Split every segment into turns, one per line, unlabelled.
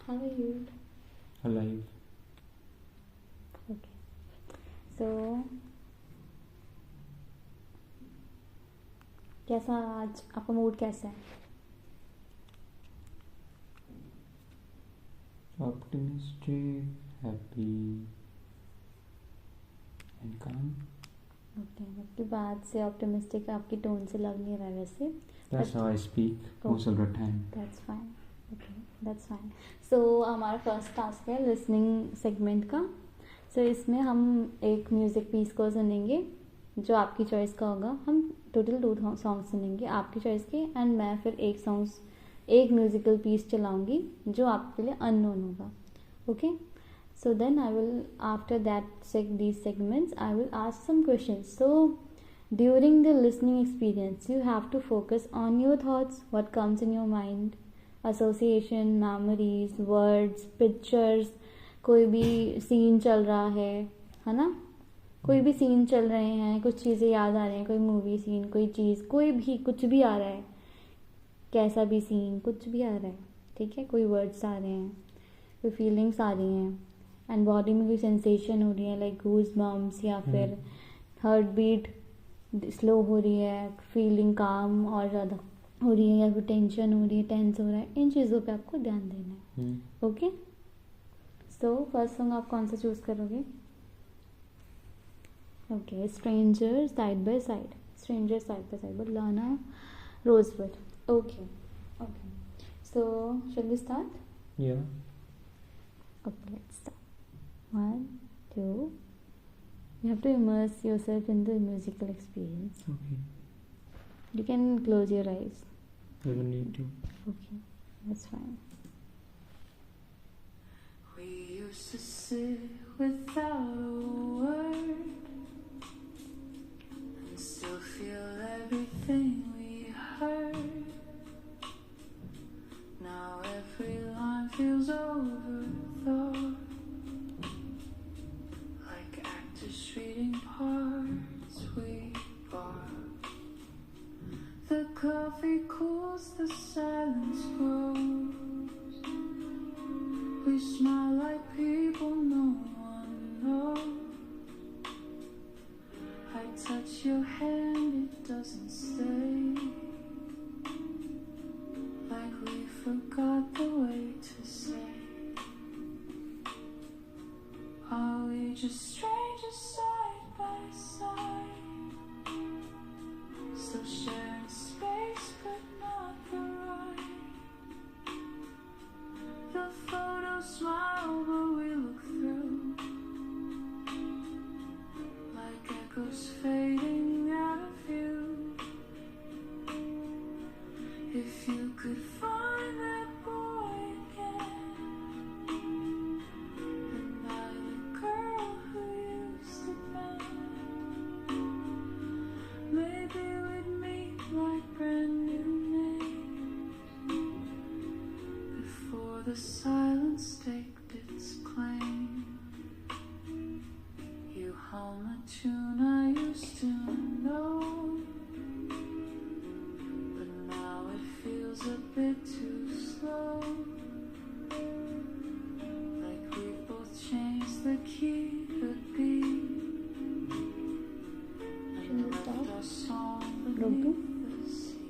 How are you?
Alive.
Okay. So कैसा आज आपका मूड कैसा है?
Optimistic, happy, and calm.
Okay, आपकी बात से ऑप्टिमिस्टिक आपकी टोन से लग नहीं रहा है वैसे.
That's how I speak most of the time.
That's fine. Okay, that's fine. So हमारा फर्स्ट टास्क है लिसनिंग सेगमेंट का. सो इसमें हम एक म्यूज़िक पीस को सुनेंगे जो आपकी चॉइस का होगा. हम टोटल 2 सॉन्ग सुनेंगे आपकी चॉइस के, एंड मैं फिर एक म्यूज़िकल पीस चलाऊंगी जो आपके लिए अननोन होगा. Okay, so then I will, after these segments, I will ask some questions. So during the listening experience you have to focus on your thoughts, what comes in your mind, association, memories, words, pictures. कोई भी scene चल रहा है ना, कोई भी scene चल रहे हैं, कुछ चीज़ें याद आ रही हैं, कोई मूवी सीन, कोई चीज़, कोई भी कुछ भी आ रहा है, कैसा भी सीन, कुछ भी आ रहा है, ठीक है. कोई वर्ड्स आ रहे हैं, कोई फीलिंग्स आ रही हैं, एंड बॉडी में कोई सेंसेशन हो रही है लाइक गूज बम्प्स, या फिर हार्ट बीट स्लो हो रही है, फीलिंग काम और ज़्यादा हो रही है, या फिर टेंशन हो रही है, टेंस हो रहा है, इन चीज़ों पे आपको ध्यान देना है. ओके, सो फर्स्ट सॉन्ग आप कौन सा चूज़ करोगे? Okay, stranger side by side by Lana Rosewood. Okay, so shall we start?
Yeah.
Okay, let's start. 1, 2. You have to immerse yourself in the musical experience.
Okay.
You can close your eyes.
I don't need to.
Okay, that's fine.
We used to sit without a word and still feel everything we heard. Now every line feels overthought, like actors reading parts we bought. The coffee cools, the silence grows. We smile like people no one knows. I touch your hand, it doesn't stay. Like we forgot the way to say. Are we just strangers side by side? Still sharing space but not the right. The photos smile but we look through, like echoes fading out of view. If you could find that boy again, and I the girl who used to bend, maybe we'd meet like brand new names before the silence staked its claim. You hum a tune I used to know, but now it feels a bit too slow. Like we both changed the key to B and left our song beneath the sea.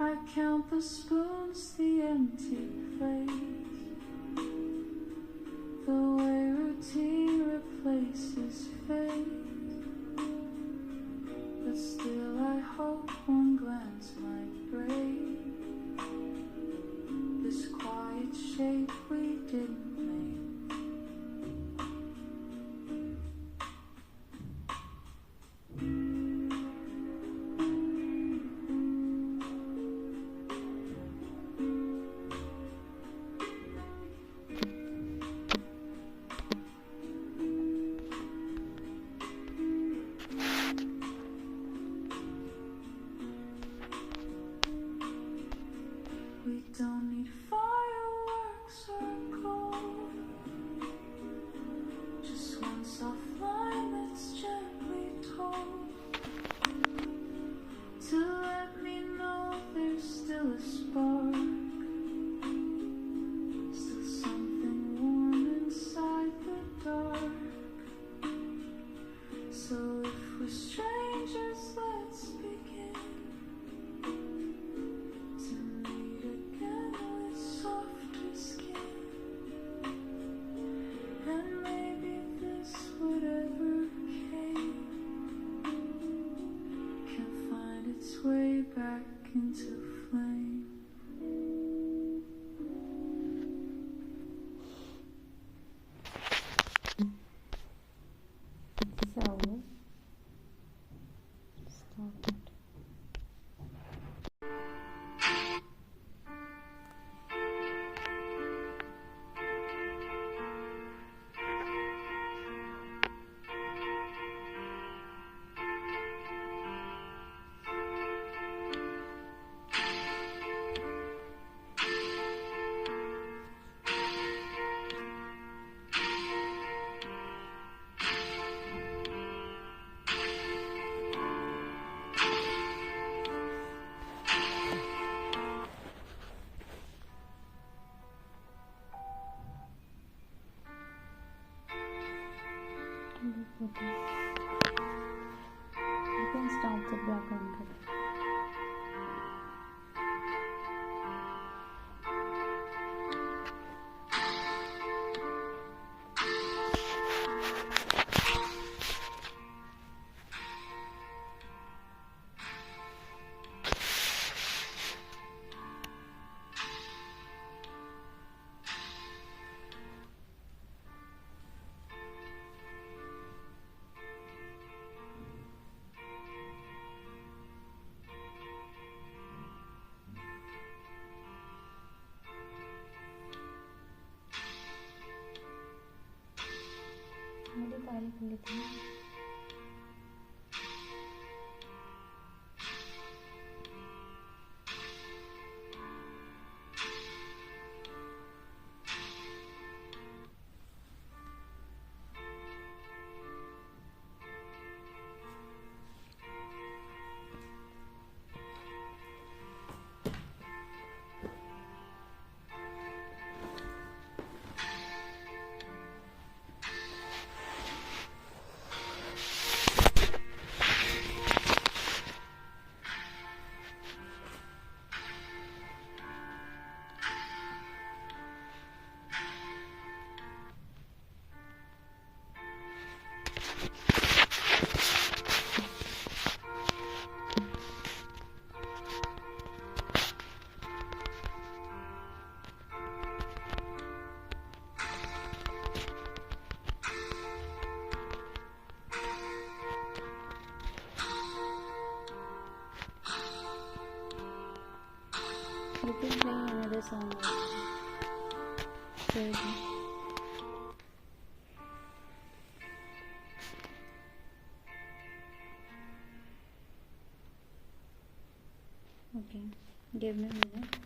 I count the spoons, the empty plates, the way routine replaces faith. But still I hope one glance might break this quiet shape we didn't make. We don't need fireworks or gold, just one soft line that's gently told to let me know there's still a spark
Okay. You can start the background color. मेरी तारीफ कर लेती हूँ. You can play another song also. Crazy. Okay, give me a minute.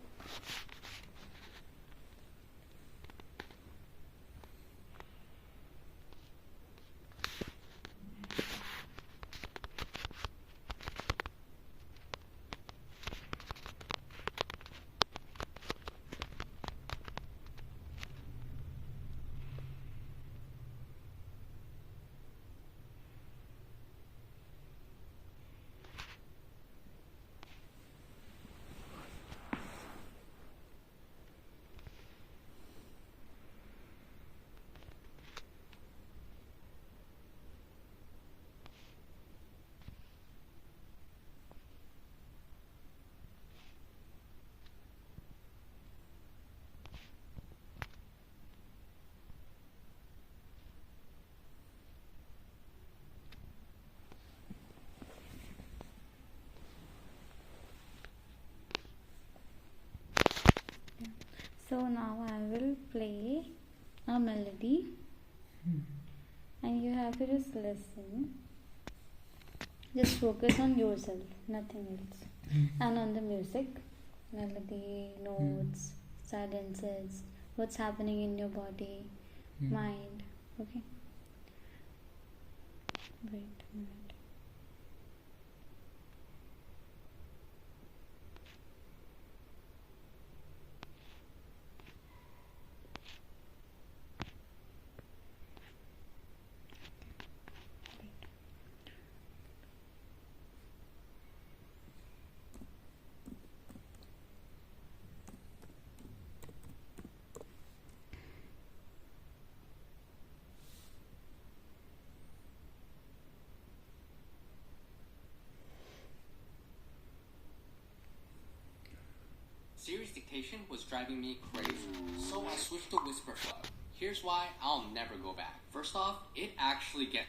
So now I will play a melody and you have to just listen. Just focus on yourself, nothing else. And on the music, melody, notes, silences, what's happening in your body, mind. Okay? Wait a minute.
Siri's dictation was driving me crazy, so I switched to Whisperflow. Here's why I'll never go back. First off, it actually gets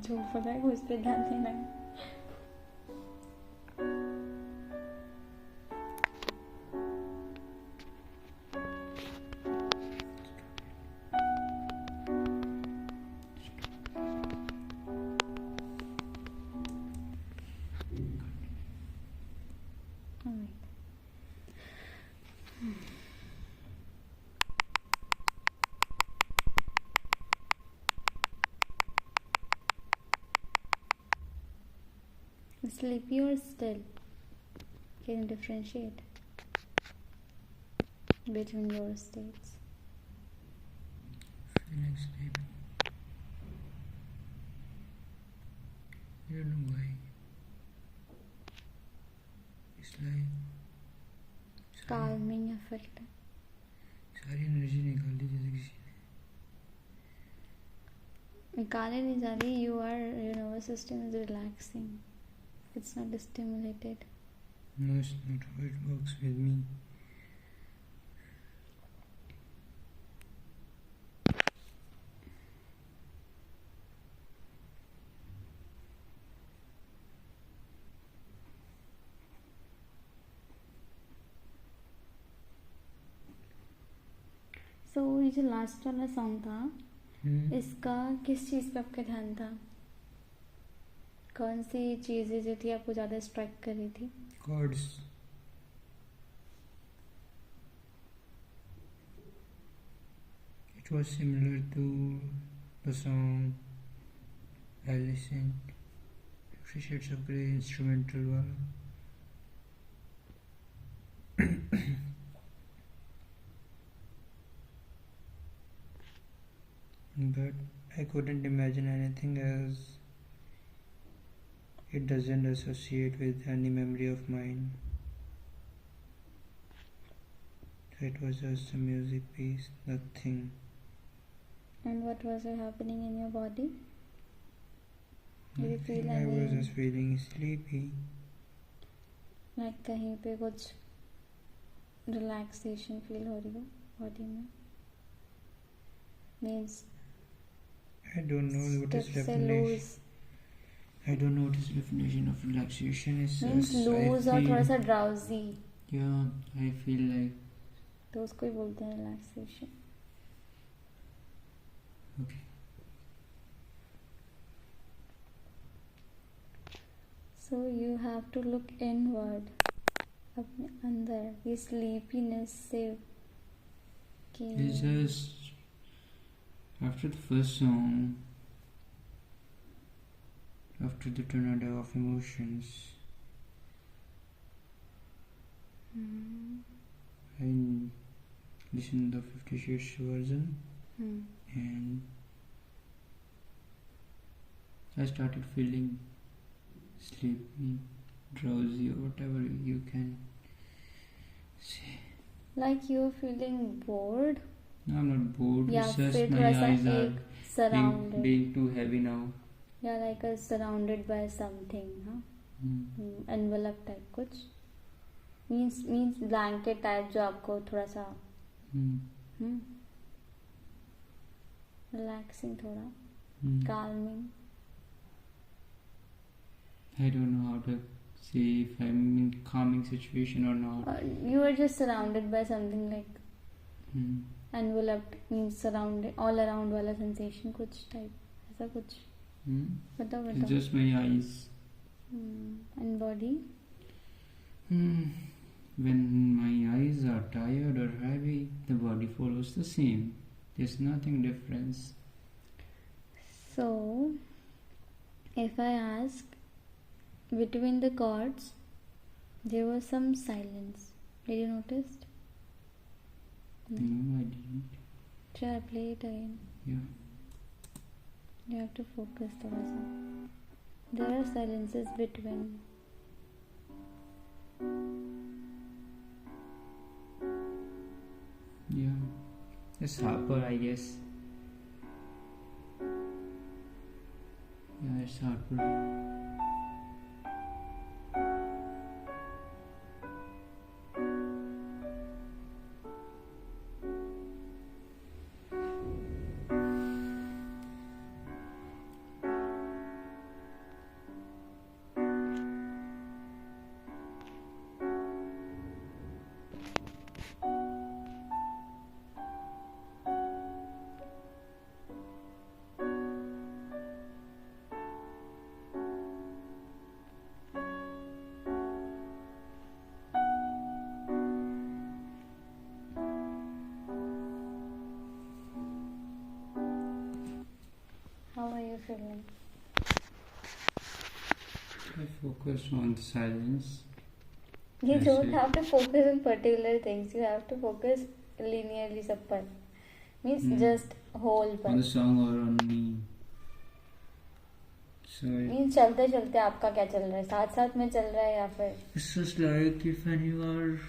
जो बोला है उस पर ध्यान देना है. Alright. Sleepy or still? Can you differentiate between your states?
Feeling sleepy. I don't know why. It's like
Calming effect.
सारी energy निकाल दी जैसे किसी ने.
निकाले नहीं जा रही. Your nervous system is relaxing. It's not stimulated.
No, it's not how it works with me.
So ये जो लास्ट वाला सॉन्ग था, इसका किस चीज़ पे आपका ध्यान था? कौन सी चीज़ें जो थी आपको ज़्यादा स्ट्राइक कर रही थी?
Chords. It was similar to the song Alicent, 50 Shades of Grey instrumental वाला. But I couldn't imagine anything else. It doesn't associate with any memory of mine. It was just a music piece, nothing.
And what was happening in your body? Did you feel
I was
any
just feeling sleepy.
like कहीं पे कुछ relaxation feel हो रही हो body में? Means
I don't know what is
stiff से
definition.
loose.
I don't know what is definition of relaxation. It's
Means
just
loose
I
और
feel,
थोड़ा सा drowsy.
yeah, I feel like
तो उसको ही बोलते हैं relaxation.
okay.
So you have to look inward. अपने अंदर ये sleepiness से कि
It's just after the first song, after the tornado of emotions, I listened to the 50 Shades version and I started feeling sleepy, drowsy, or whatever you can say.
like you're feeling bored
No, I'm not bored.
या
It's just
फिर
my
थोड़ा सा
eyes are
एक surrounded
being too heavy now.
या like a surrounded by something, हाँ envelope type कुछ means blanket type जो आपको थोड़ा सा relaxing थोड़ा calming.
I don't know how to say if I'm in calming situation or not.
You are just surrounded by something like
Hmm.
enveloped means surrounded all around वाला sensation कुछ type ऐसा कुछ
Hmm.
बताओ
It's
बताओ.
just my eyes.
And body
When my eyes are tired or heavy, the body follows the same. There's nothing difference.
so if I ask between the chords there was some silence, did you notice?
No, I didn't.
Try play it again.
Yeah.
You have to focus थोड़ा सा. There are silences between.
Yeah. It's Harper, I guess. Yeah, it's Harper.
feeling?
I focus on the silence.
You
That's
don't
it.
have to focus on particular things. You have to focus linearly सब पर. Means just whole
On
पर.
the song or on me. So
Means चलते चलते आपका क्या चल रहा है? साथ साथ में चल रहा है या फिर?
it's just like if when you are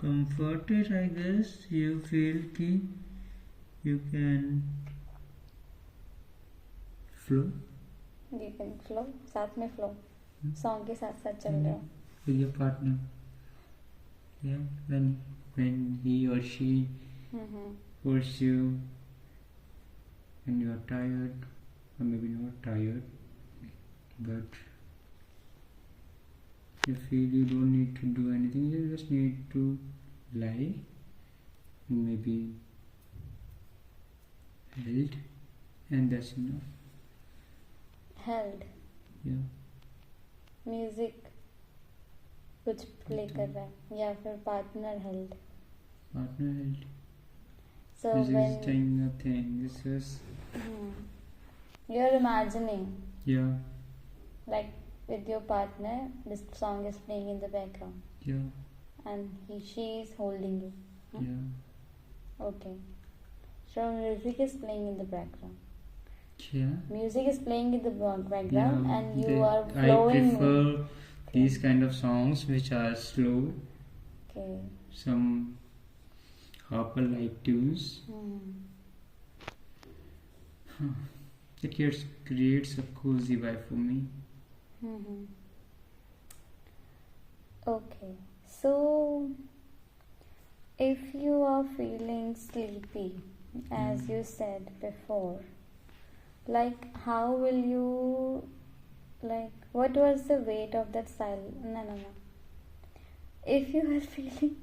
comforted, I guess you feel कि you can flow
You can flow. साथ में flow. Song के साथ साथ चल रहे हो.
with your partner. Yeah, when he or she holds you and you are tired, or maybe not tired, but you feel you don't need to do anything. You just need to lie, and maybe held, and that's enough.
Held.
Yeah.
Music कुछ play कर रहा है या फिर partner held.
Partner held.
So
This is
when
doing nothing. This is
you're imagining
yeah,
like with your partner, this song is playing in the background
yeah,
and she is holding you.
yeah.
Okay. So music is playing in the background.
Yeah.
Music is playing in the background
Yeah,
and you
they-
are
I
flowing.
prefer these kind of songs which are slow,
Okay.
some harper-like tunes. It creates a cozy vibe for me.
Okay. So if you are feeling sleepy, as you said before, like how will you, like what was the weight of that silence? No. If you are feeling,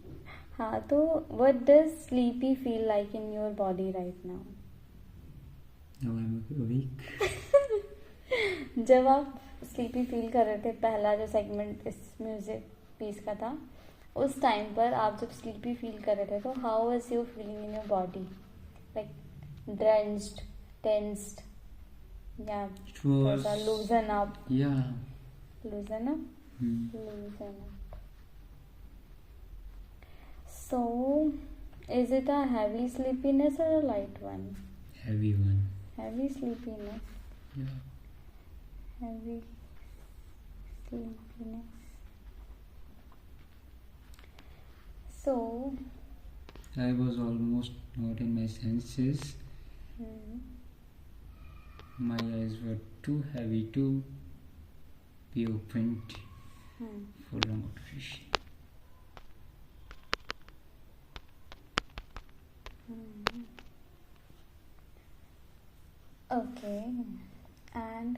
हाँ तो what does sleepy feel like in your body right now?
Now I'm awake.
जब आप sleepy feel कर रहे थे, पहला जो segment इस म्यूजिक पीस का था, उस टाइम पर आप जब स्लीपी फील कर रहे थे तो how was your feeling in your body? Like drenched, tensed या
It was
थोड़ा लूजन up?
yeah.
लूजन up, loosen up. So, is it a heavy sleepiness or a light one?
Heavy one.
Heavy sleepiness.
Yeah.
Heavy sleepiness. So,
I was almost not in my senses. My eyes were too heavy to be opened for long duration.
okay, and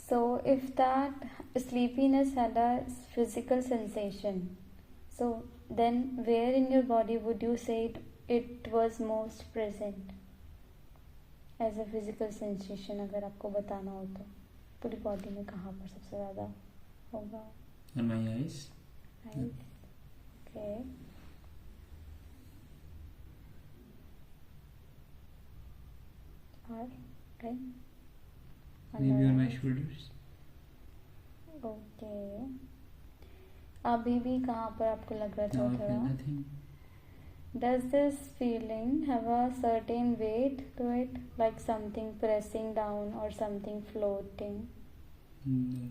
so if that sleepiness had a physical sensation, so then where in your body would you say it was most present as a physical sensation? अगर आपको बताना हो तो पूरी body में कहाँ पर सबसे ज़्यादा होगा?
On my eyes.
Eyes. Okay. और okay.
Maybe on my shoulders.
Okay. अभी भी कहाँ पर आपको लग रहा था
Now I feel
थोड़ा?
nothing.
Does this feeling have a certain weight to it, like something pressing down or something floating?
No.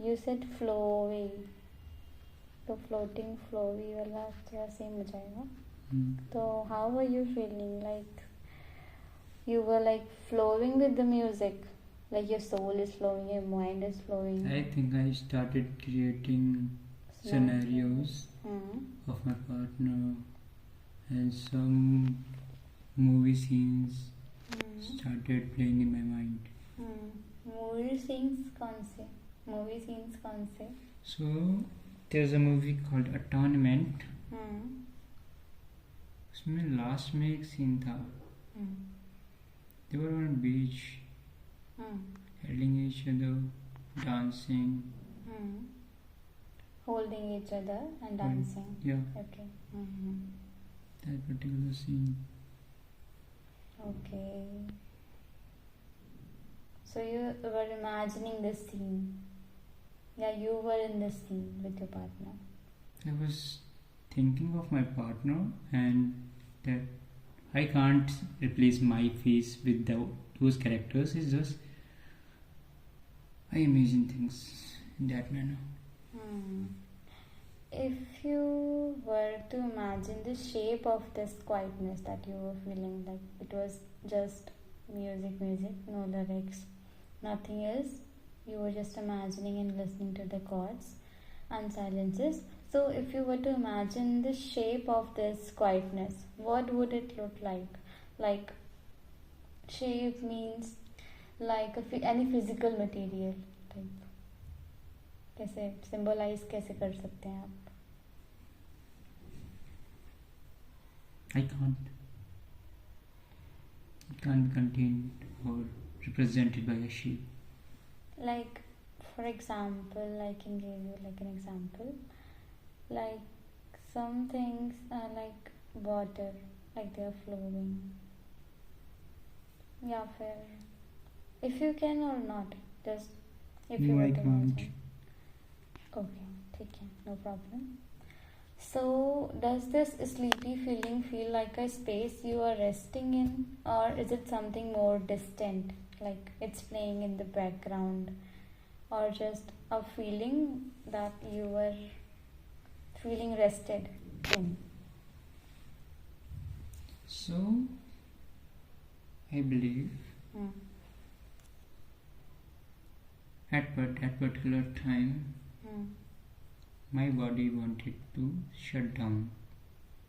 You said flowy, तो floating flowy वाला थोड़ा सेम हो जाएगा. So how were you feeling? Like you were like flowing with the music, like your soul is flowing, your mind is flowing.
I think I started creating scenarios of my partner and some movie scenes started playing in my mind.
Movie scenes कौन से? Movie scenes कौन से?
So there's a movie called Atonement. उसमें last में एक scene था They were on a beach, holding each other, dancing.
Holding each other and dancing.
Yeah,
Okay.
that particular scene.
Okay. So you were imagining this scene. Yeah, you were in this scene with your partner.
I was thinking of my partner and that I can't replace my face with those characters. It's just I imagine things in that manner.
If you were to imagine the shape of this quietness that you were feeling, like it was just music, no lyrics, nothing else, you were just imagining and listening to the chords and silences. So, if you were to imagine the shape of this quietness, what would it look like? Like, shape means like any physical material type. कैसे symbolize कैसे कर सकते हैं आप?
I can't. It can't be contained or represented by a shape.
Like, for example, I can give you like an example. Like, some things are like water, like they are flowing. या फिर if you can or not, just if you
No,
were
I
to
can't.
imagine. Okay, ठीक है, no problem. So, does this sleepy feeling feel like a space you are resting in, or is it something more distant, like it's playing in the background, or just a feeling that you were feeling rested in?
So, I believe at that particular time, my body wanted to shut down.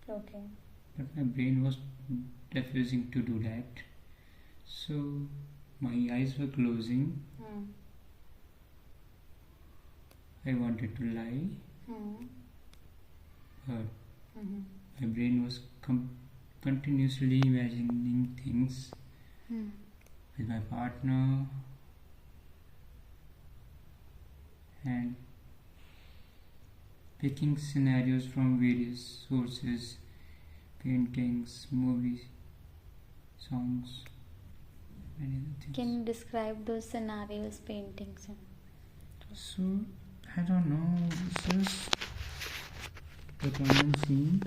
Okay.
But my brain was refusing to do that. So my eyes were closing. I wanted to lie, but my brain was continuously imagining things with my partner and picking scenarios from various sources, paintings, movies, songs, many other things.
Can you describe those scenarios, paintings?
So, I don't know, it's just the common scene.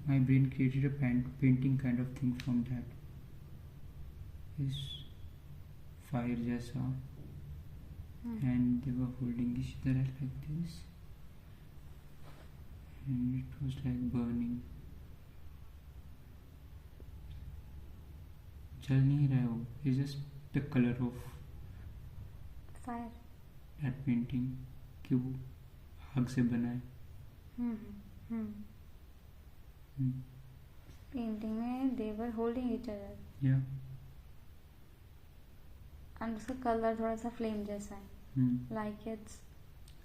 My brain created a painting kind of thing from that. It's fire jaisa. And they were holding each other like this. And it was like burning. जल नहीं रहा है वो. It's just the color of
Fire.
that painting कि वो आग से बना है.
Painting में they were holding each other.
Yeah.
And उसका कलर थोड़ा सा फ्लेम जैसा है. Like it's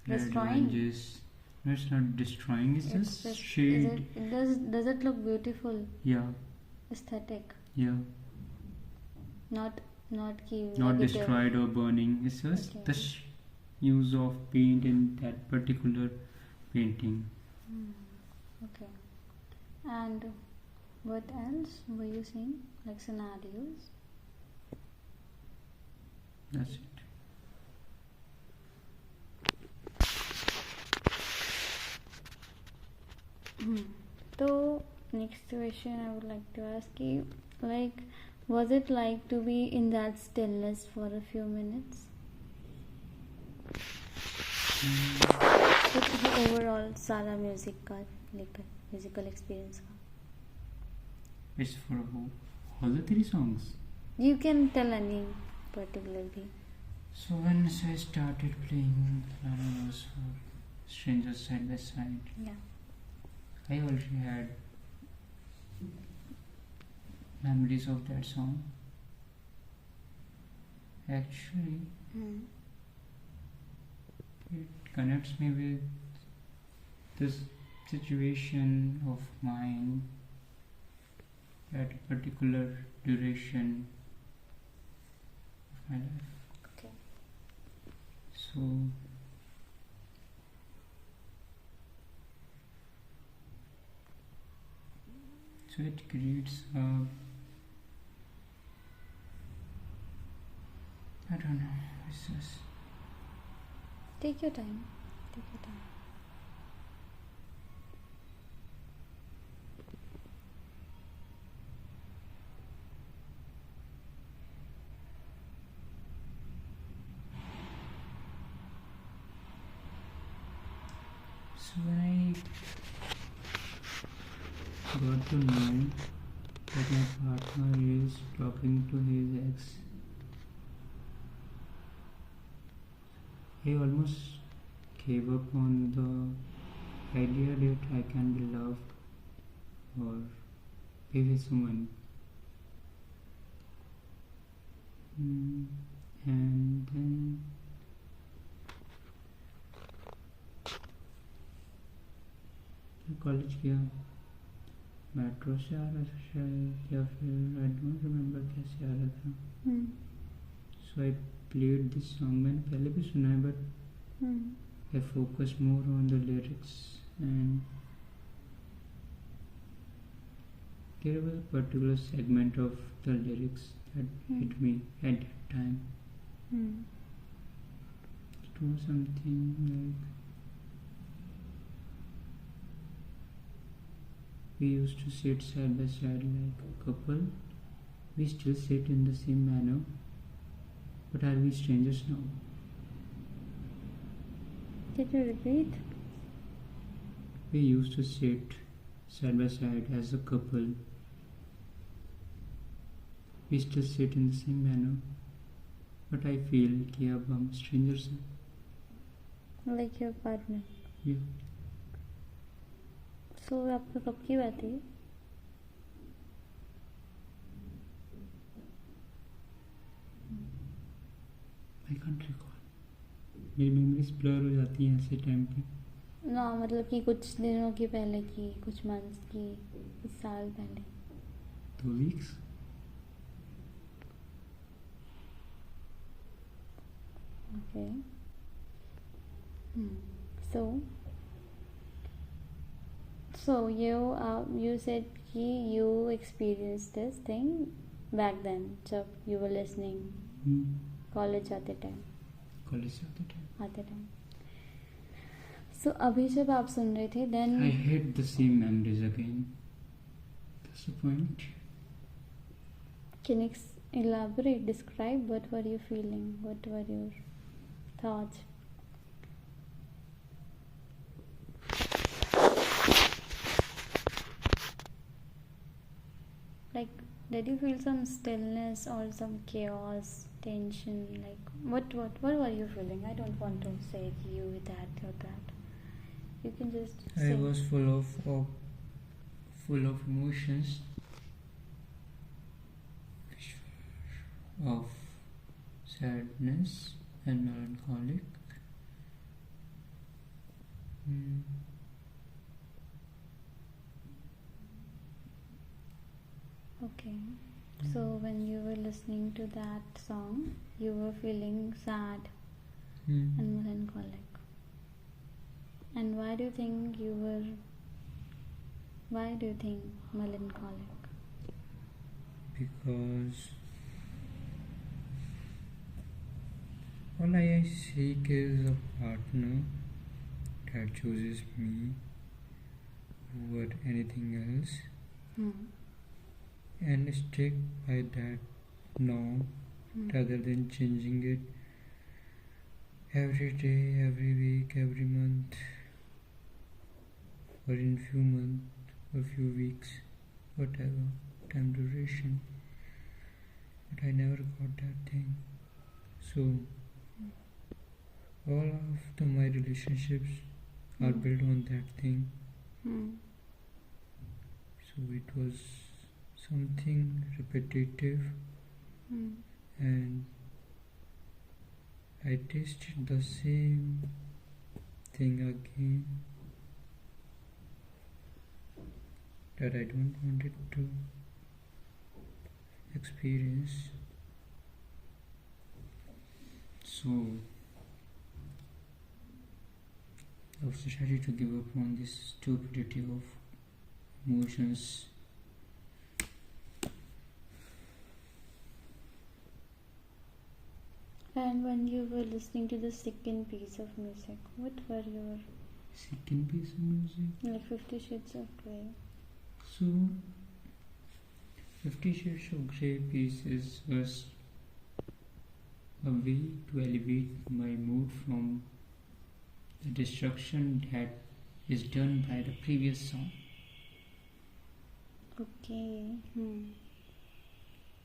Red,
destroying.
oranges. No, it's not destroying. It's just
Is
shade.
does it look beautiful?
Yeah.
Aesthetic.
Yeah.
Not ki
Not
negative.
destroyed or burning. It's just
Okay.
the use of paint in that particular painting.
Okay. And what else were you seeing? Like scenarios?
That's it.
So next question I would like to ask you, like, was it like to be in that stillness for a few minutes? Overall सारा music का लेकर musical experience का
It's for all the three songs.
You can tell any particular भी.
So once I started playing Lana was for Strangers Side by Side,
Yeah.
I already had memories of that song. Actually, it connects me with this situation of mine at a particular duration of my life.
Okay.
So it creates a, I don't know, it's just
Take your time. Take your time.
so when I got to know that my partner is talking to his ex, I almost gave up on the idea that I can be loved or be with someone. And then मैं college गया, metro से आ रहा था शायद, या फिर I don't remember कैसे आ रहा था. सो आई प्लेड दिस सॉन्ग. मैंने पहले भी सुना है but I focus more on the lyrics, and there was a particular segment of the lyrics that hit me at that time. It was something like, we used to sit side by side like a couple. We still sit in the same manner, but are we strangers now?
Did you repeat?
We used to sit side by side as a couple. We still sit in the same manner, but I feel कि अब हम strangers हैं.
Like your partner.
Yeah.
So आपका कब की बात है?
I can't recall. मेरी memories blur हो जाती हैं ऐसे टाइम पे.
ना मतलब कि कुछ दिनों की पहले की, कुछ मंथ्स की, कुछ साल पहले.
2 weeks.
Okay. So you said कि you experienced this thing back then जब you were listening college आते time.
College आते time.
So अभी जब आप सुन रहे थे then
I hate the same memories again. That's the point.
Can you elaborate, describe what were you feeling, what were your thoughts? Like, did you feel some stillness or some chaos, tension? Like, what were you feeling? I don't want to say you that or that. You can just say.
I was full of emotions, of sadness and melancholic.
Okay. So when you were listening to that song, you were feeling sad and melancholic. And why do you think melancholic?
Because all I seek is a partner that chooses me over anything else and stick by that norm rather than changing it every day, every week, every month, or in few months or few weeks, whatever time duration. But I never got that thing. So all of my relationships are built on that thing. So it was something repetitive, and I tasted the same thing again, that I don't want it to experience. So I've decided to give up on this stupidity of emotions.
And when you were listening to the second piece of music, what were your
Second piece of music.
like 50 Shades of Grey?
So 50 Shades of Grey pieces was a way to elevate my mood from the destruction that is done by the previous song.
Okay.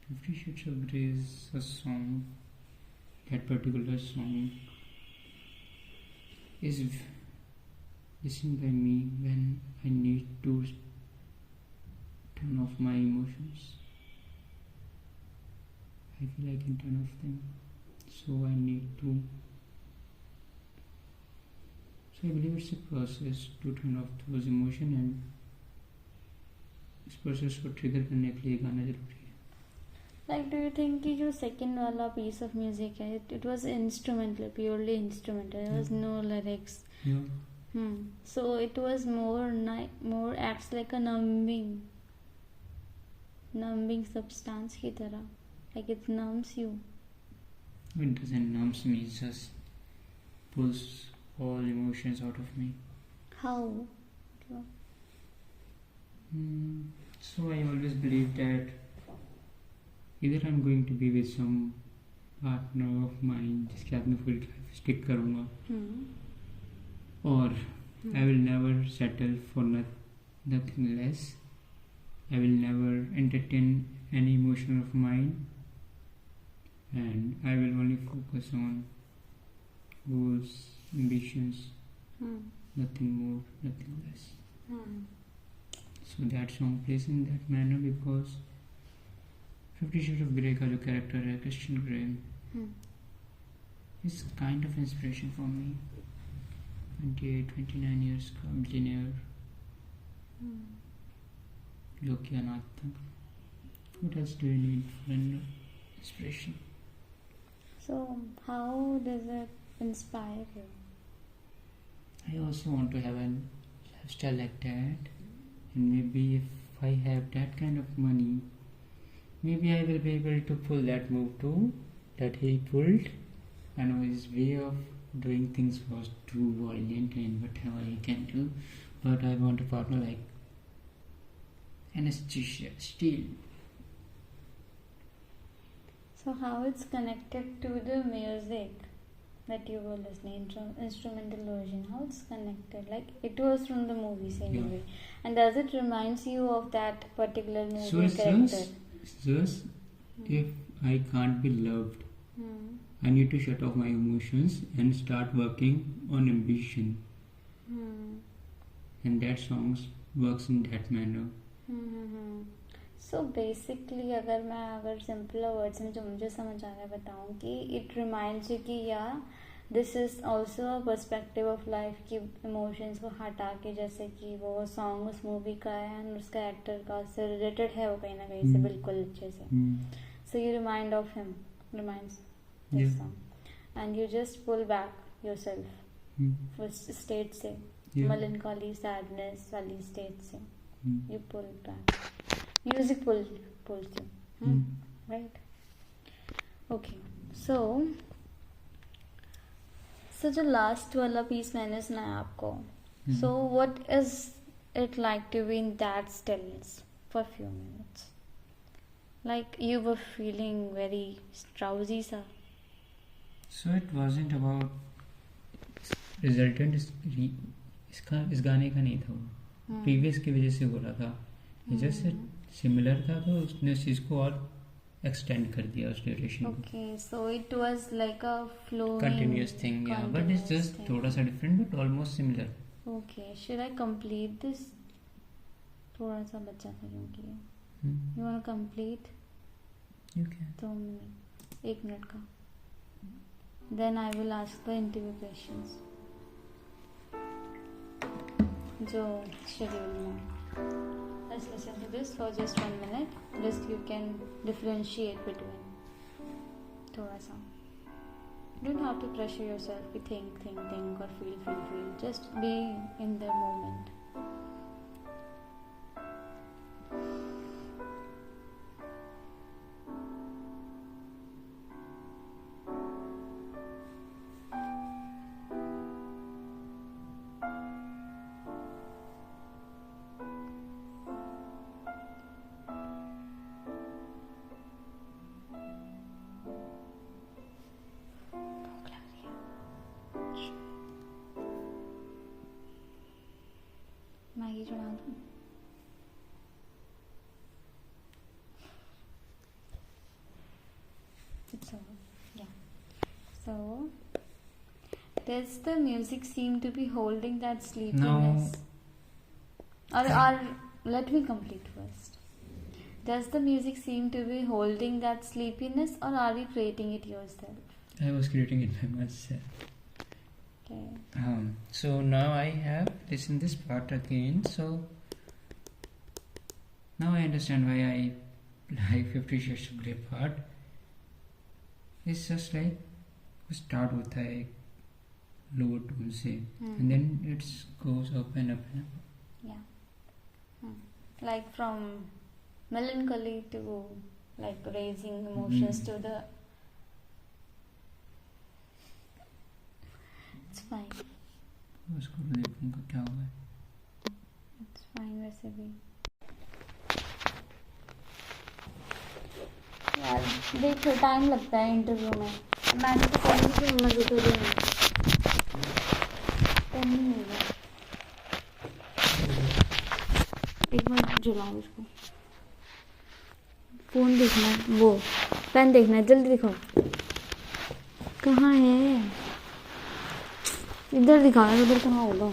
50 Shades of Grey is a song. That particular song is listened by me when I need to turn off my emotions. I feel I can turn off them, so I need to. So I believe it's a process to turn off those emotions, and इस process को trigger करने के लिए गाना जरूरी है.
Like, do you think कि जो second वाला piece of music है, it was instrumental, purely instrumental. There was no lyrics.
Yeah.
So it was more acts like a numbing substance की तरह. Like it numbs you.
It doesn't numb me, it just pulls all emotions out of me.
How?
So I always believe that either I'm going to be with some partner of mine जिसके साथ मैं full life stick करूँगा, or I will never settle for nothing less. I will never entertain any emotion of mine, and I will only focus on goals, ambitions, nothing more, nothing less. So that song plays in that manner because 50 Shades of Grey का जो character है Christian Grey is kind of inspiration for me. 28-29 years का billionaire जो कि अनाथ था. What else do you need for an inspiration?
So how does it inspire you?
I also want to have a lifestyle like that, and maybe if I have that kind of money, maybe I will be able to pull that move too that he pulled. I know his way of doing things was too violent and whatever he can do, but I want a partner like anesthesia, steel.
So how it's connected to the music that you were listening, instrumental version, how it's connected? Like it was from the movie same movie, and does it reminds you of that particular movie character?
Just if I can't be loved, I need to shut off my emotions and start working on ambition. And that song works in that manner.
So basically अगर simple words में जो मुझे समझ आ रहा है बताऊँ कि it reminds you कि yeah, this is also a perspective of life कि emotions को हटा के, जैसे कि वो song उस movie का है and उसका actor का से related है वो कहीं ना कहीं से बिल्कुल अच्छे से. So you remind of him, reminds this song, and you just pull back yourself उस state से, melancholy, sadness वाली state से, you pull back. Music pulls you, right? Okay, so जो last वाला piece मैंने सुनाया आपको, so what is it like to be in that stillness for a few minutes? Like you were feeling very drowsy सा.
So it wasn't about resultant इस गाने का नहीं था वो, previous की वजह से हो रहा था. जैसे similar था तो उसने उस चीज़ को और extend कर दिया उस duration को.
Okay, so it was like a flowing
continuous thing, yeah, but it's just थोड़ा सा different but almost similar.
Okay, should I complete this? थोड़ा सा बचा था क्योंकि you wanna complete?
You can.
2 minutes, 1 minute का. Then I will ask the interview questions. जो schedule में. let's listen to this for just 1 minute. Just you can differentiate between. थोड़ा सा. You don't have to pressure yourself to think or feel. Just be in the moment. Maggi चढ़ा दूँ. It's over. Yeah. So, does the music seem to be holding that sleepiness? Or let me complete first. Does the music seem to be holding that sleepiness, or are you creating it yourself?
I was creating it by myself.
Okay.
So now I have listened this part again. So now I understand why I like 50 Shades of Grey part. It's just like start होता है low tone से, and then it goes up and up and up.
Yeah. Like from melancholy to like raising emotions to the. It's fine.
उसको देखूंगा क्या हुआ है.
It's fine वैसे भी. यार देखो टाइम लगता है इंटरव्यू में. मैंने तो पहले से मजे तो लिए नहीं. टाइम नहीं मिला. एक मिनट जलाओ इसको. फोन देखना है, वो पेन देखना है, जल्दी दिखाओ. कहाँ है? इधर दिखा. उधर कहाँ होगा?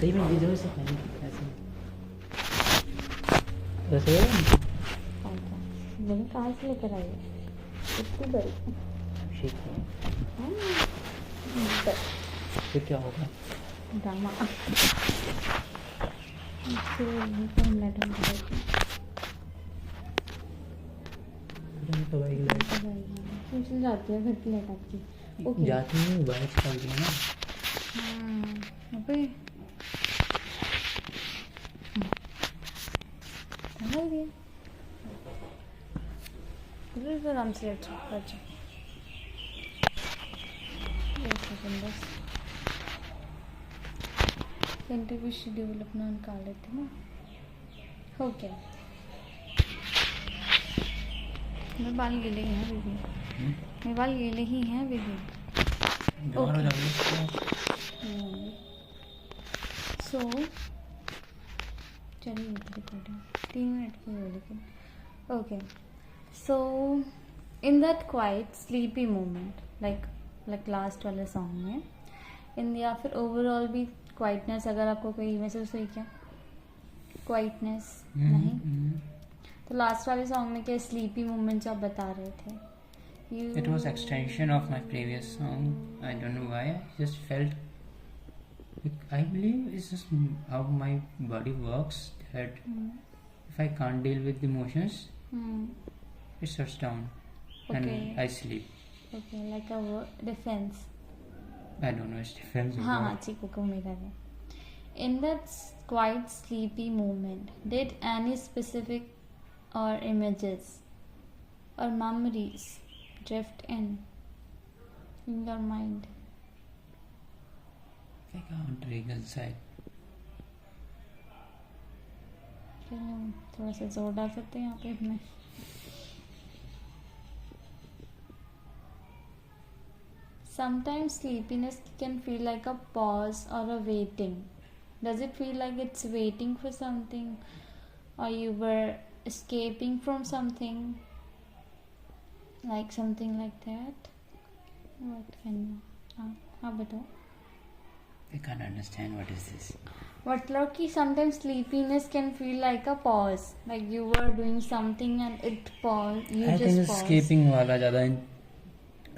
सही में वीडियो से ऐसे
मैंने कहाँ से लेकर आई है? इतनी बड़ी.
फिर क्या होगा?
ड्रामा. चल जाती है घर की लाइट आपकी.
जाती हूँ बाइक चल रही है ना.
अबे आराम से लेट जाओ. इंटरव्यू शेड्यूल अपना निकाल लेते ना. हो क्या? मेरे बाल गीले ही हैं बेबी. मेरे बाल गीले ही हैं बेबी. सो चलिए रिकॉर्डिंग 3 मिनट की हो लेकिन. Okay. So in that quite sleepy moment like last वाले सॉन्ग में इन या फिर ओवरऑल भी क्वाइटनेस अगर आपको कोई महसूस हुई क्या? क्वाइटनेस नहीं. तो लास्ट वाले सॉन्ग में क्या स्लीपी मोमेंट्स आप बता रहे थे?
It was extension of my previous song. I don't know why. I just felt I believe it's just how my body works, that if I can't deal with emotions, it shuts down
Okay.
and I sleep.
Okay, like a defense.
I don't know, it's defense or
हाँ
what.
ठीक है मेरा है. In that quite sleepy moment, did any specific or images or memories drift in your mind?
I can't reconcile.
Can थोड़ा सा जोर डाल सकते हैं यहाँ पे अपने? Sometimes sleepiness can feel like a pause or a waiting. Does it feel like it's waiting for something, or you were escaping from something? Like something like that? What can you? हाँ बताओ.
I can't understand what is this.
मतलब कि sometimes sleepiness can feel like a pause, like you were doing something and it paused. You
I
just
think
paused.
escaping वाला ज़्यादा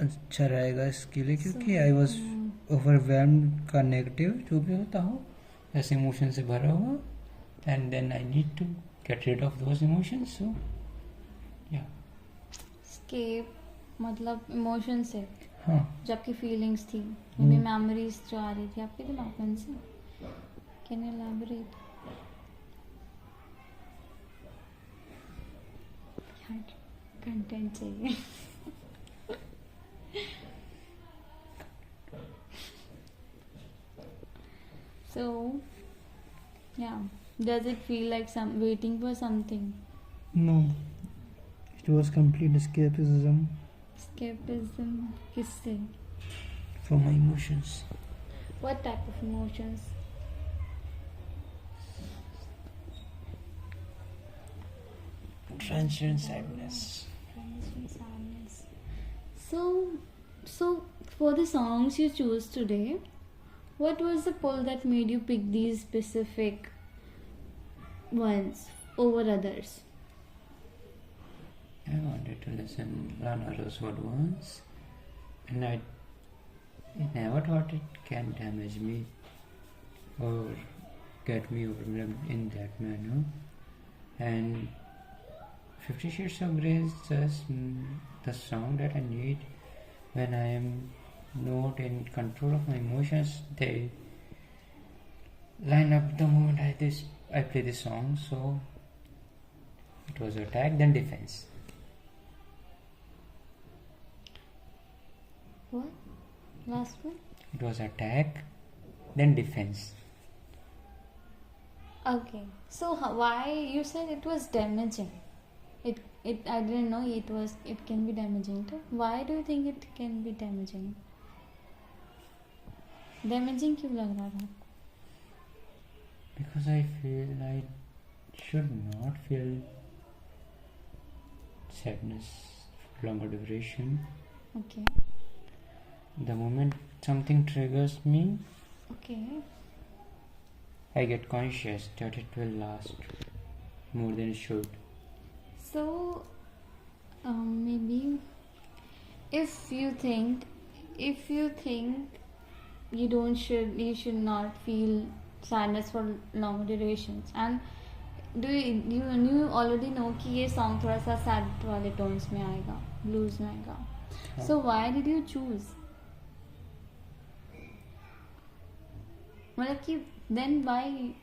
अच्छा रहेगा इसके लिए, क्योंकि आई वॉज ओवरवेल्म्ड का नेगेटिव जो भी होता हो, ऐसे इमोशन से भरा हुआ, and then I need to get rid of those emotions. So या
Escape मतलब इमोशन से,
हाँ,
जो आपकी फीलिंग्स थी, मे मेमोरीज जो आ रही थी आपके दिमाग में से. Can you elaborate? कंटेंट चाहिए. So, yeah, does it feel like some waiting for something?
No, it was complete escapism
Escapism किससे?
from my emotions.
What type of emotions?
Transient sadness.
Sadness. So for the songs you choose today, what was the pull that made you pick these specific ones over others?
I wanted to listen Lana Rosewood once, and I never thought it can damage me or get me overwhelmed in that manner. And 50 Shades of Grey is just the song that I need when I am not in control of my emotions. They line up the moment I play this song. So it was attack, then defense.
What? Last one?
It was attack, then defense.
Okay. So why you said it was damaging? It I didn't know it can be damaging too. Why do you think it can be damaging? Damaging क्यों लग रहा था?
Because I feel I should not feel sadness for longer duration.
Okay.
The moment something triggers me,
Okay.
I get conscious that it will last more than it should.
So maybe if you think you should not feel sadness for long durations, and you already know कि ये song थोड़ा सा sad वाले tones में आएगा, blues में आएगा. So why did you choose? मतलब कि then why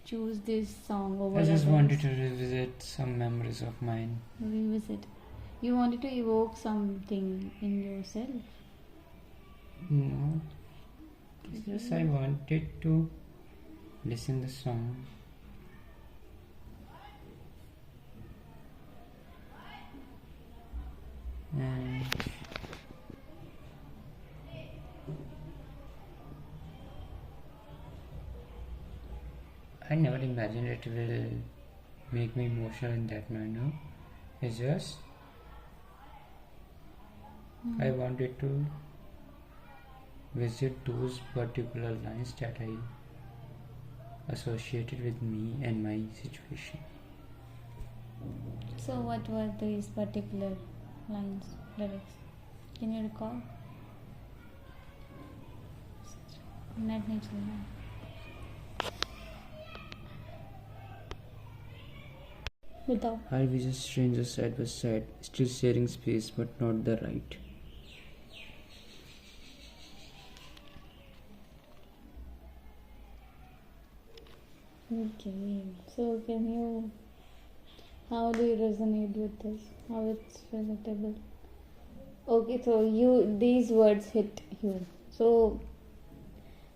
choose this song over
I just
others?
wanted to revisit some memories of mine.
Revisit. You wanted to evoke something in yourself.
No, it's just I wanted to listen the song. And I never imagined it will make me emotional in that manner. It's just I wanted to visit those particular lines that I associated with me and my situation.
So what were these particular lines, lyrics? Can you recall? Net नहीं चल रहा. बताओ.
Are we just strangers side by side, still sharing space but not the right?
Okay. So how do you resonate with this? How it's relatable? Okay, so these words hit you. So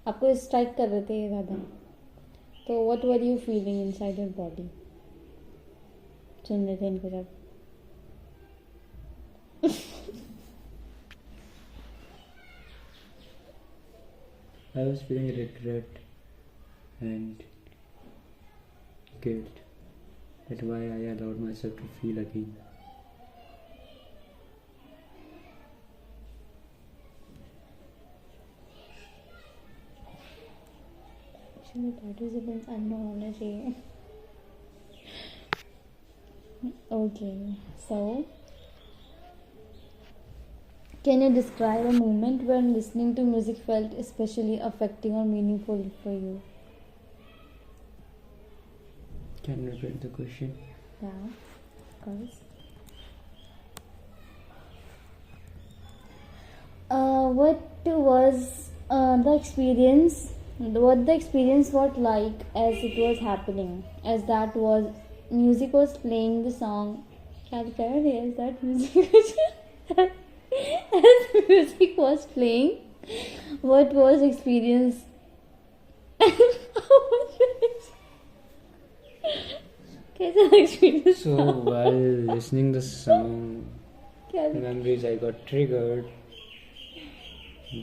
आपको strike कर रहे थे ये ज़्यादा. तो what were you feeling inside your body? सुन रहे थे इनको जब.
I was feeling regret and guilt. That's why I allowed myself to feel again.
Actually, participants unknown होने चाहिए. Okay, so can you describe a moment when listening to music felt especially affecting or meaningful for you?
Can you repeat the question?
Yeah, of course. What was the experience? What the experience was like as it was happening? As that was music was playing the song. क्या कह रहे थे? As that music as music was playing, what was experience? कैसा experience?
So while listening the song,
क्या
memories I got triggered.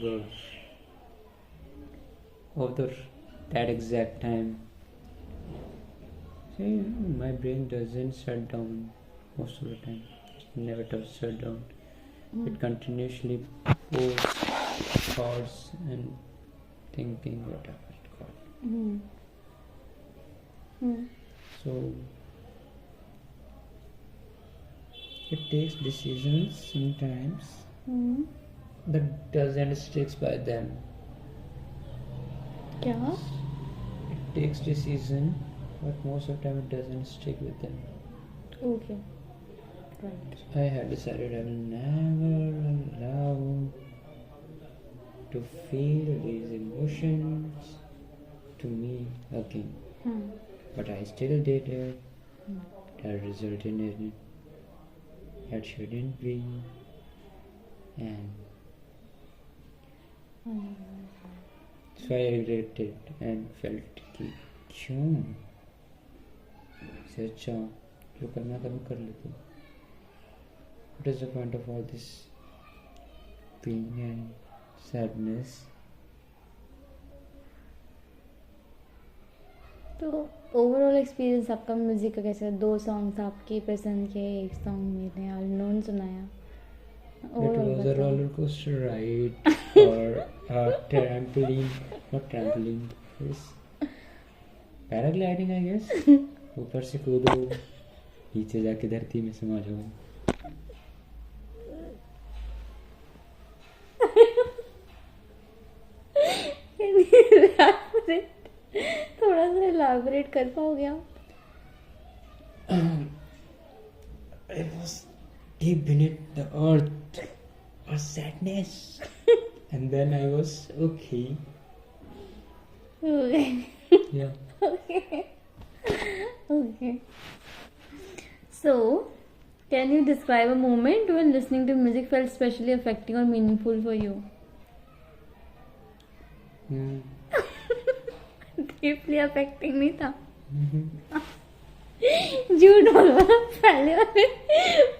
But after that exact time, see, my brain doesn't shut down most of the time. It never does shut down. It continuously pulls thoughts and thinking, whatever it called. So it takes decisions sometimes that doesn't stick by them.
क्या?
It takes decision, but most of the time it doesn't stick with them.
Okay. Right.
I have decided I will never allow to feel these emotions to me again. But I still did it. That resulted in it. That shouldn't be. And so I regretted and felt कि क्यों इससे अच्छा जो करना था मैं कर लेती. What is the point of all this pain and sadness?
तो ओवरऑल एक्सपीरियंस आपका म्यूजिक का कैसा? 2 सॉन्ग्स आपके पसंद के, 1 सॉन्ग मैंने अननोन सुनाया.
It was a roller coaster ride or a trampoline, not trampoline, it's paragliding I guess. ऊपर से कूदो, नीचे जाके धरती में समा जाओ.
थोड़ा सा elaborate कर पाओगे आप?
I was deep beneath the earth, a sadness, and then I was okay. Yeah.
Okay. So, can you describe a moment when listening to music felt especially affecting or meaningful for you? Deeply affecting नहीं था. झूठ बोलो, पहले वाले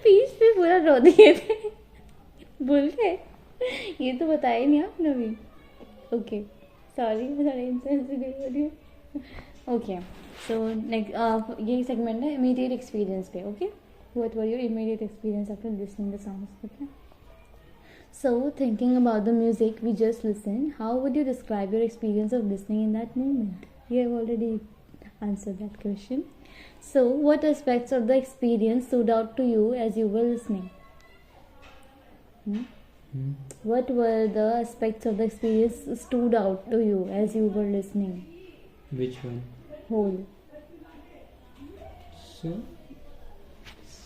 piece पे पूरा रो दिए थे. बोल के ये तो बताया ही नहीं आपने अभी. ओके, सॉरी मैं थोड़ा इनसेंसिटिव हो रही हूँ. ओके, सो नेक्स्ट ये सेगमेंट है इमीडिएट एक्सपीरियंस पे. Okay, what were your immediate experience after listening the songs? Okay, so thinking about the music we just listened, how would you describe your experience of listening in that moment? You have already answered that question. So what aspects of the experience stood out to you as you were listening? What were the aspects of the experience stood out to you as you were listening?
Which one?
Whole.
So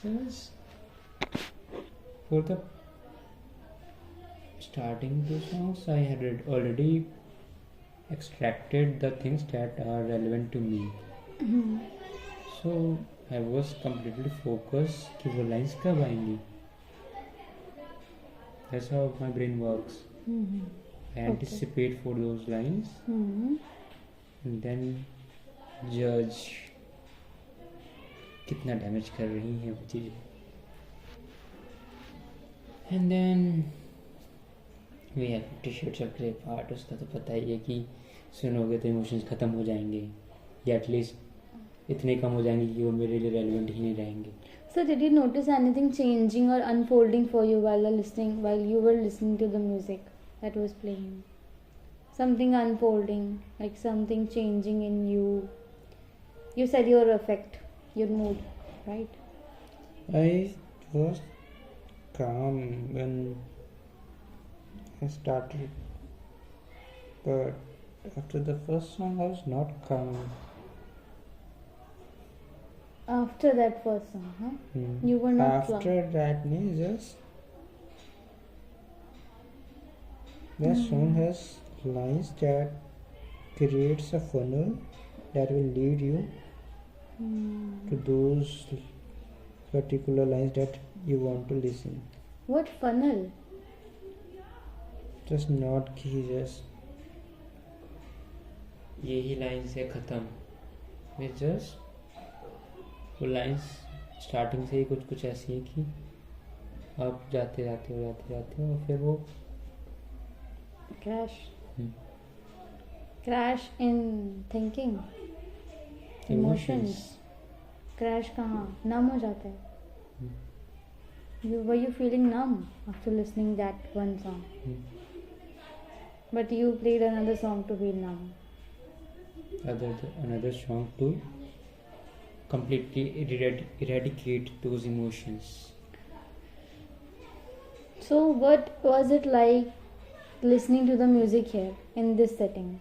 is for the starting two songs, I had already extracted the things that are relevant to me. So I was completely focused कि वो lines कब आएंगी. That's how my brain works. I anticipate for those lines and then judge कितना damage कर रही हैं वो चीज़ें. And then we have t-shirts of grey part. उसका तो पता ही है कि सुनोगे तो इमोशंस ख़त्म हो जाएंगे या एटलीस्ट इतने कम हो जाएंगे कि वो मेरे लिए रेलिवेंट ही नहीं रहेंगे.
So did you notice anything changing or unfolding for you while you were listening to the music that was playing? Something unfolding, like something changing in you. You said your affect, your mood, right?
I was calm when I started, but after the first song I was not calm.
After that first song, huh? You were not
After
calm.
that, just the song has lines that creates a funnel that will lead you to those particular lines that you want to listen.
What funnel?
Just not कि just
यही line से ख़त्म. मैं just वो lines starting से ही कुछ कुछ ऐसी है कि आप जाते जाते हो और फिर वो
Crash. Crash in thinking. Emotions. Crash कहाँ? Numb हो जाता है. Were you feeling numb after listening that one song? But you played another song to feel numb.
another song to completely eradicate those emotions.
So what was it like listening to the music here in this setting?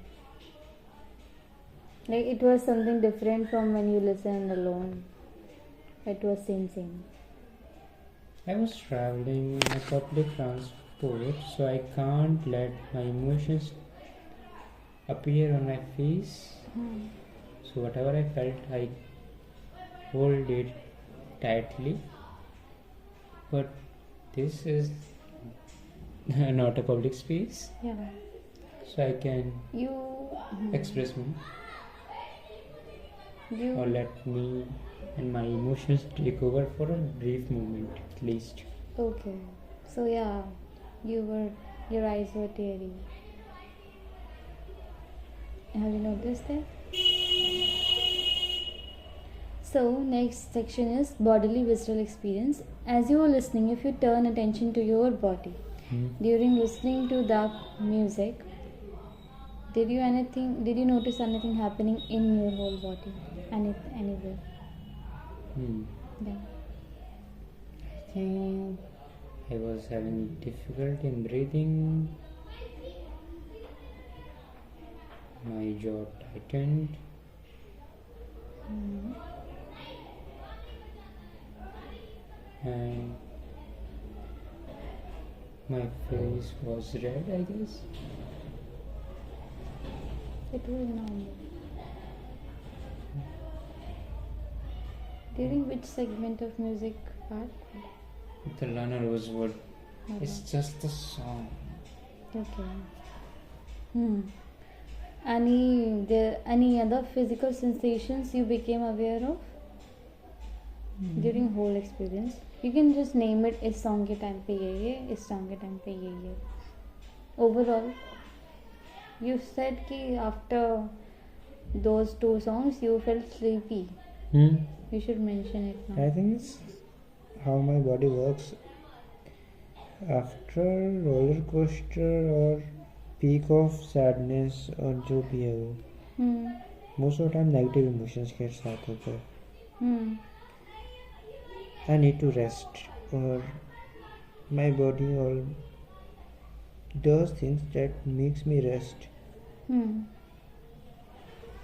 Like it was something different from when you listen alone. It was same.
I was traveling in a public transport, so I can't let my emotions appear on my face. So whatever I felt, I hold it tightly. But this is not a public space,
Yeah.
so I can
You
express me or let me and my emotions take over for a brief moment at least.
okay. So yeah, your eyes were teary. Have you noticed that? So next section is bodily visceral experience. As you are listening, if you turn attention to your body during listening to the music, did you notice anything happening in your whole body? Anywhere? Yeah.
I think I was having difficulty in breathing. My jaw tightened. And my face was red, I guess.
It was normal. During which segment of music part?
The Lana Rosewood. It's just a song.
Okay. Any other physical sensations you became aware of during whole experience? You can just name it. इस song के time पे ये इस song के time पे ये. Overall, you said कि after those two songs you felt sleepy. You should mention it now.
I think it's how my body works after roller coaster or peak of sadness और जो भी है वो most of the time negative emotions के साथ होता है. I need to rest or my body all does things that makes me rest.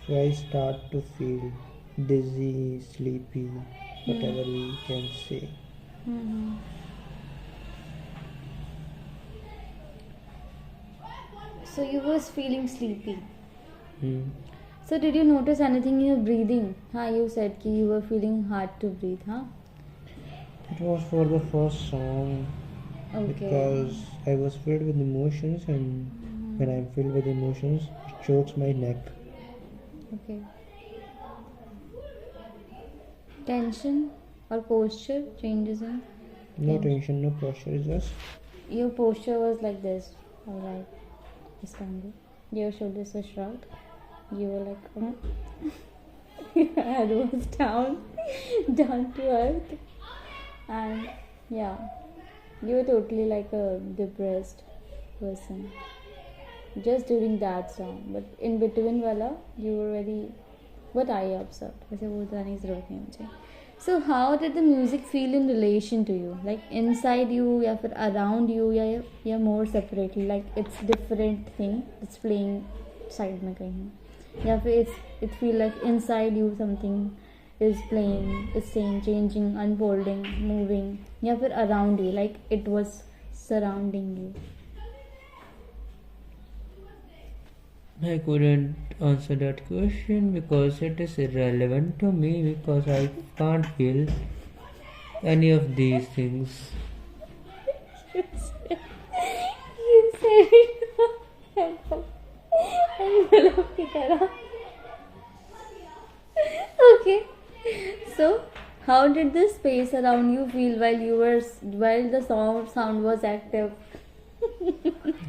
So I start to feel dizzy, sleepy, whatever we can say.
Mm-hmm. So you was feeling sleepy.
Hmm.
So did you notice anything in your breathing? You said कि you were feeling hard to breathe, huh?
It was for the first song
Okay.
because I was filled with emotions, and when I'm filled with emotions, it chokes my neck.
Okay. Tension or posture changes in?
No
Okay.
tension, no pressure, just
Your posture was like this. Alright. This kind of. Your shoulders were shrugged. You were like, Your head was down, down to earth. And yeah, you were totally like a depressed person. Just during that song. But in between wala, you were very. What I observed. वैसे वो बताने की ज़रूरत नहीं मुझे. So how did the music feel in relation to you? Like inside you, या फिर around you, या more separately? Like it's different thing. It's playing side में कहीं. या फिर it feel like inside you something is playing, is saying, changing, unfolding, moving. या फिर around you, like it was surrounding you.
I couldn't answer that question because it is irrelevant to me because I can't feel any of these things.
You said it envelope की तरह. Okay. So, how did the space around you feel while the sound was active?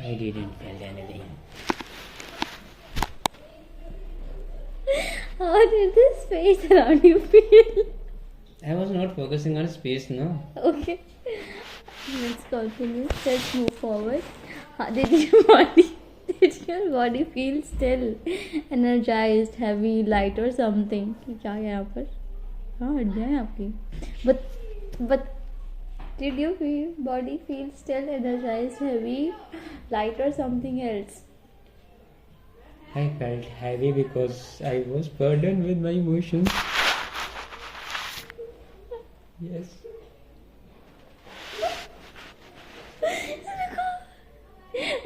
I didn't feel anything.
How did the space around you feel?
I was not focusing on space, no.
Okay. Let's continue. Let's move forward. Did your body feel still, energized, heavy, light or something? क्या है यहाँ पर? हाँ हट जाए आपकी. But did your body feel still, energized, heavy, light or something else?
I felt heavy because I was burdened with my emotions. Yes.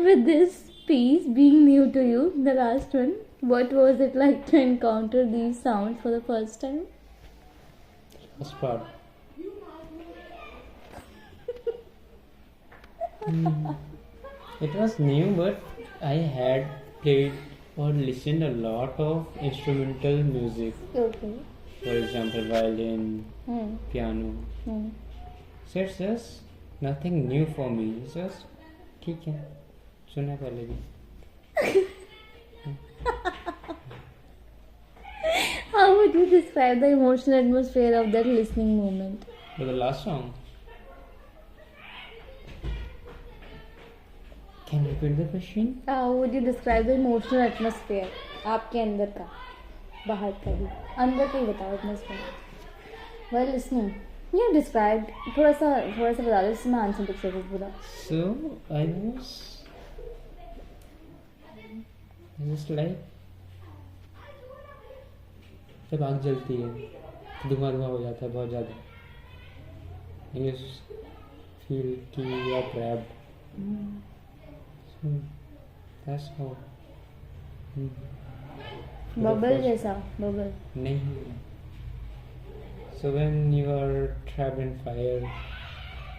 With this piece being new to you, the last one, what was it like to encounter these sounds for the first time?
Last part. It was new, but I had played or listened a lot of instrumental music.
Okay.
For example, violin, piano. So it's just nothing new for me. It's just ठीक है सुना पहले भी.
How would you describe the emotional atmosphere of that listening moment?
But the last song. Can you repeat the question?
How would you describe the emotional atmosphere? आपके अंदर का, बाहर का भी, अंदर का ही बताओ atmosphere. While listening, you described थोड़ा सा बता दो जिसमें आंसर लिख सको पूरा.
So I was like जब आग जलती है तो धुआं हो जाता है बहुत ज़्यादा. You feel कि you are trapped. So that's how.
Bubble जैसा bubble.
नहीं. So when you are trapped in fire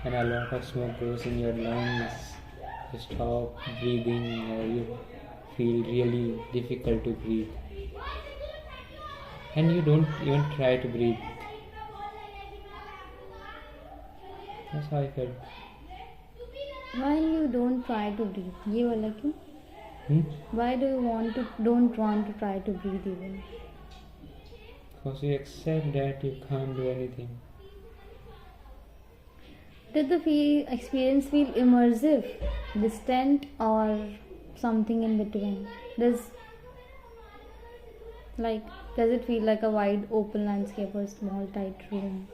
and a lot of smoke goes in your lungs, you stop breathing or you feel really difficult to breathe. And you don't even try to breathe. That's how I felt.
Why you don't try to breathe? ये वाला क्यों? Why do you don't want to try to breathe even?
Because you accept that you can't do anything.
Did the experience feel immersive, distant, or something in between? Does it feel like a wide open landscape or a small tight room?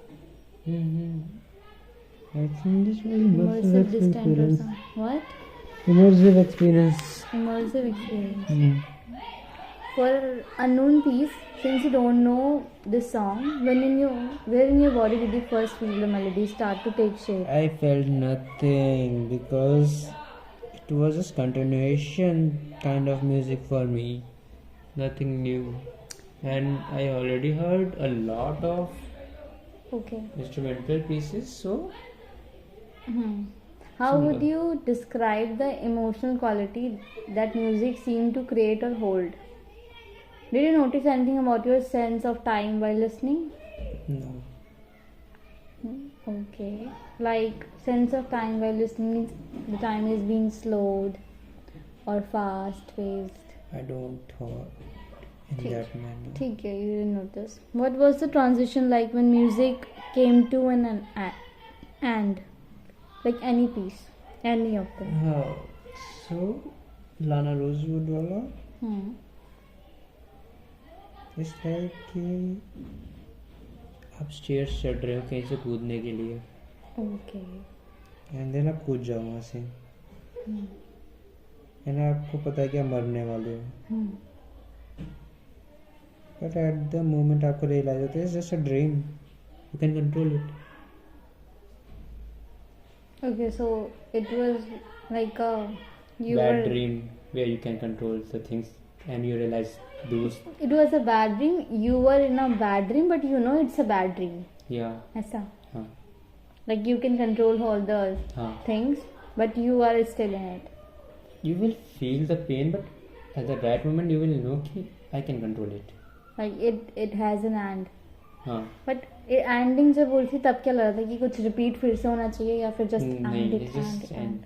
I think this was
Immersive, distant, or
experience.
something. What?
Immersive experience.
Immersive experience. for unknown piece, since you don't know this song, where in your body did you first feel the melody start to take shape?
I felt nothing because it was just continuation kind of music for me, nothing new, and I already heard a lot of
Okay.
instrumental pieces, so
How
Similar.
would you describe the emotional quality that music seemed to create or hold? Did you notice anything about your sense of time while listening?
no.
Okay. Like sense of time while listening means the time is being slowed or fast paced.
I don't thought in
ठीक-
that manner.
ठीक है, you didn't notice. What was the transition like when music came to an and like any piece, any of them?
हाँ, so Lana Rosewood वाला
Hmm.
इस है कि आप stairs चढ़ रहे हो कहीं से कूदने के लिए,
Okay.
एंड देन आप कूद जाओ वहाँ से, एंड आपको पता है कि आप मरने वाले हो,
Hmm.
But at the moment आपको रियलाइज होता है it's just a dream, you can control it.
Okay, so it was like you
Bad
were.
dream where you can control the things and you realize those.
It was a bad dream. You were in a bad dream, but you know it's a bad dream.
Yeah.
ऐसा.
हाँ.
Like you can control all the
हाँ.
things, but you are still in it.
You will feel the pain, but at the right moment you will know कि I can control it.
Like it has an end.
हाँ.
But ending जब बोली थी तब क्या लग रहा था कि कुछ repeat फिर से होना चाहिए या फिर just
नहीं,
end it,
it's just
end.
end.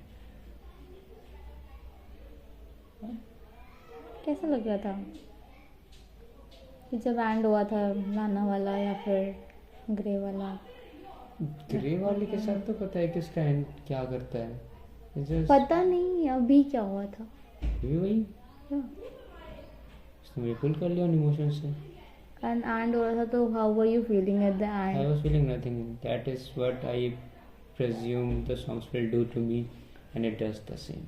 कैसा लग रहा था कि जब एंड हुआ था लाना वाला या फिर ग्रे वाला?
ग्रे वाले के साथ तो पता है कि उसका एंड क्या करता है. It's just
पता नहीं अभी क्या हुआ था.
भी वही
Yeah.
उसने पुल कर लिया उन इमोशन से.
And end हो रहा था तो how were you feeling at the
I
end?
was feeling nothing. That is what I presume the songs will do to me, and it does the same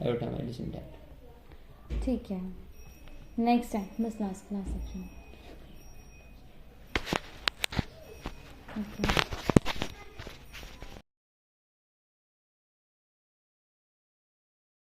every time I listen that.
ठीक है. Next time बस last section. Okay.